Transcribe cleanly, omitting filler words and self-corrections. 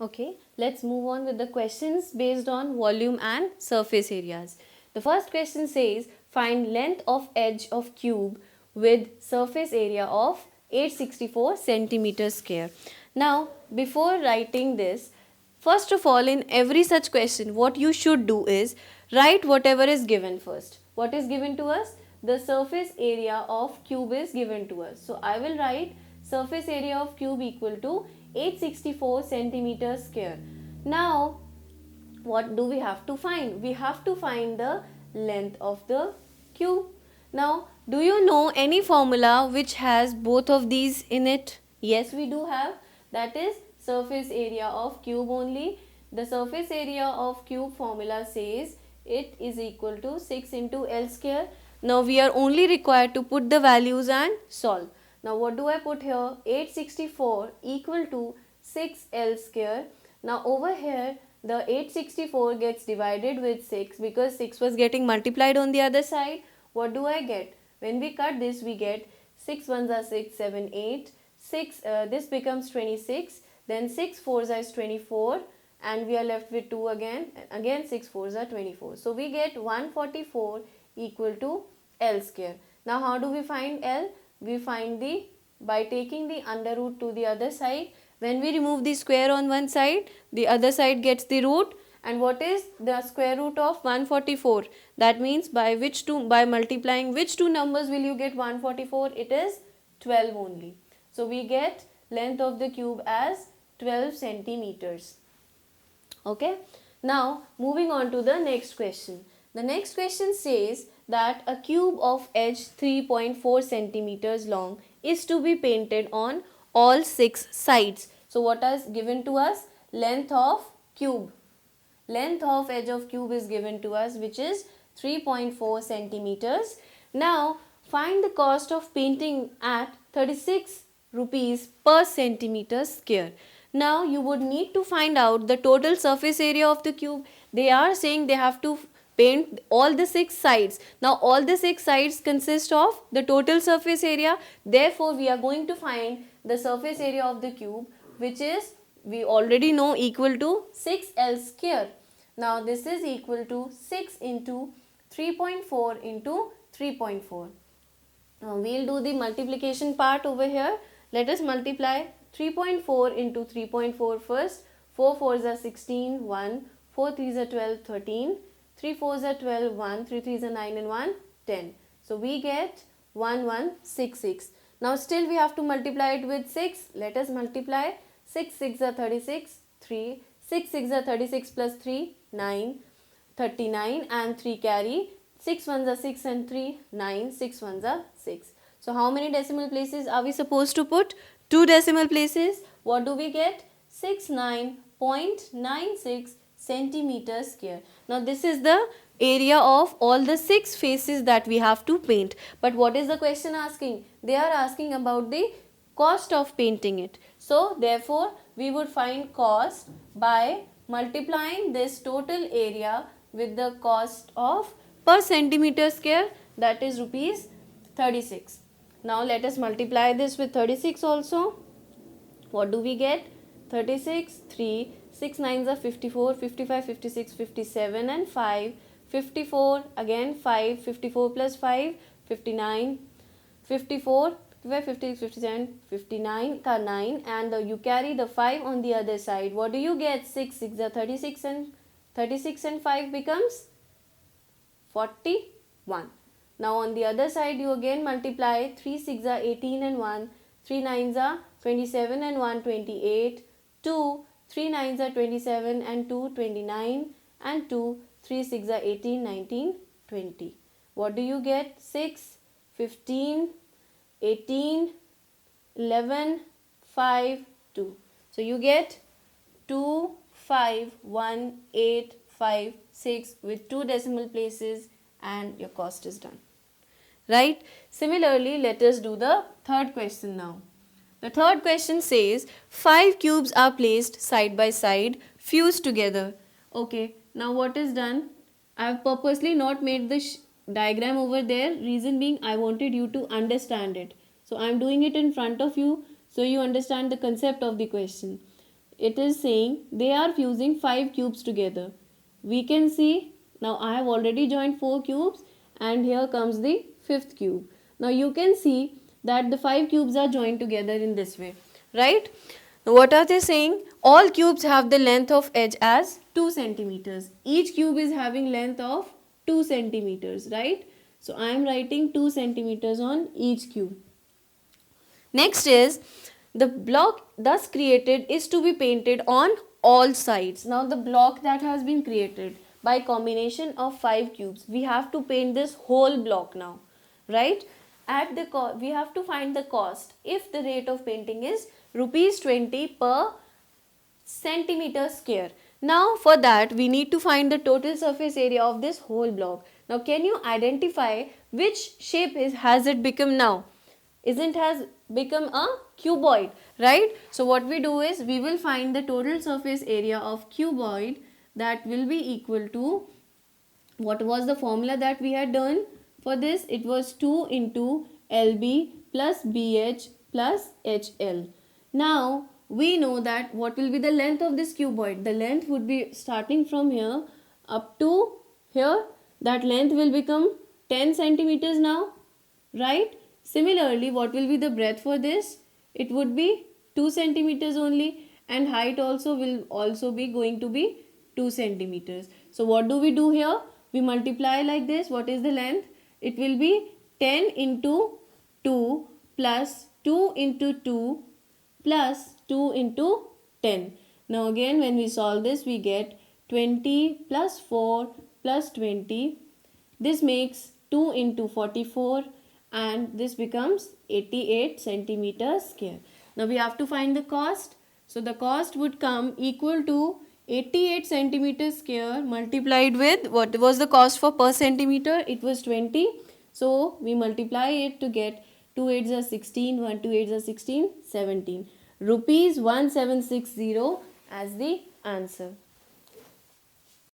Okay, let's move on with the questions based on volume and surface areas. The first question says find length of edge of cube with surface area of 864 centimeters square. Now, before writing this, first of all, in every such question, what you should do is write whatever is given first. What is given to us? The surface area of cube is given to us. So, I will write surface area of cube equal to 864 centimeters square. Now, what do we have to find? We have to find the length of the cube. Now, do you know any formula which has both of these in it? Yes, we do have. That is surface area of cube only. The surface area of cube formula says it is equal to 6 into L square. Now, we are only required to put the values and solve. Now, what do I put here? 864 equal to 6L square. Now, over here, the 864 gets divided with 6 because 6 was getting multiplied on the other side. What do I get? When we cut this, we get 6 ones are 6, 7, 8. 6, this becomes 26. Then 6 fours is 24. And we are left with 2 again. Again 6 fours are 24. So, we get 144 equal to L square. Now, how do we find L? We find by taking the under root to the other side. When we remove the square on one side, the other side gets the root. And what is the square root of 144? That means by multiplying which two numbers will you get 144? It is 12 only. So we get length of the cube as 12 centimeters. Okay. Now moving on to the next question. The next question says that a cube of edge 3.4 centimeters long is to be painted on all 6 sides. So what is given to us? Length of cube. Length of edge of cube is given to us, which is 3.4 centimeters. Now find the cost of painting at 36 rupees per centimeter square. Now you would need to find out the total surface area of the cube. They are saying they have to paint all the 6 sides. Now all the 6 sides consist of the total surface area. Therefore we are going to find the surface area of the cube, which is, we already know, equal to 6L square. Now this is equal to 6 into 3.4 into 3.4. Now we will do the multiplication part over here. Let us multiply 3.4 into 3.4 first. 4 4s are 16, 1, 4 3s are 12, 13, 3 4s are 12, 1, 3 3s are 9 and 1, 10. So we get 1166. Now still we have to multiply it with 6. Let us multiply. 6 6 are 36, 3, 6 6 are 36 plus 3, 9, 39 and 3 carry. 6 ones are 6 and 3, 9, 6 ones are 6. So how many decimal places are we supposed to put? 2 decimal places. What do we get? 69.96 centimeters square. Now this is the area of all the 6 faces that we have to paint. But what is the question asking? They are asking about the cost of painting it. So therefore we would find cost by multiplying this total area with the cost of per centimeter square, that is rupees 36. Now let us multiply this with 36 also. What do we get? 36, 3, 6 9s are 54, 55, 56, 57 and 5, 54, again 5, 54 plus 5, 59, 54, 55, 56, 57, 59 ka 9 and you carry the 5 on the other side. What do you get? 6, 6 are 36 and 5 becomes 41. Now on the other side you again multiply 3 6 are 18 and 1, 3 9s are 27 and 1 28, 2 3 9s are 27 and 2 29 and 2 3 6 are 18 19 20. What do you get? 6 15 18 11 5 2. So you get 2 5 1 8 5 6 with 2 decimal places and your cost is done. Right? Similarly, let us do the third question now. The third question says 5 cubes are placed side by side, fused together. Okay, now what is done? I have purposely not made the diagram over there. Reason being, I wanted you to understand it. So I am doing it in front of you so you understand the concept of the question. it is saying they are fusing 5 cubes together. We can see now I have already joined 4 cubes and here comes the 5th cube. Now you can see that the 5 cubes are joined together in this way, right? Now what are they saying? All cubes have the length of edge as 2 centimeters. Each cube is having length of 2 centimeters, right? So I am writing 2 centimeters on each cube. Next is the block thus created is to be painted on all sides. Now the block that has been created by combination of 5 cubes, we have to paint this whole block now, right? At the we have to find the cost if the rate of painting is rupees 20 per centimeter square. Now for that we need to find the total surface area of this whole block. Now can you identify which shape has it become now? Isn't has become a cuboid, right? So what we do is we will find the total surface area of cuboid, that will be equal to, what was the formula that we had done for this? It was 2 into LB plus BH plus HL. Now we know that what will be the length of this cuboid. The length would be starting from here up to here. That length will become 10 centimeters now, right? Similarly, what will be the breadth for this? It would be 2 centimeters only, and height also will also be going to be 2 centimeters. So what do we do here? We multiply like this. What is the length? It will be 10 into 2 plus 2 into 2 plus 2 into 10. Now again when we solve this, we get 20 plus 4 plus 20. This makes 2 into 44 and this becomes 88 centimeters square. Now we have to find the cost. So the cost would come equal to 88 centimeters square multiplied with, what was the cost for per centimeter? It was 20. So we multiply it to get 2 8s are 16, 1 2 8s are 16, 17. Rupees 1760 as the answer.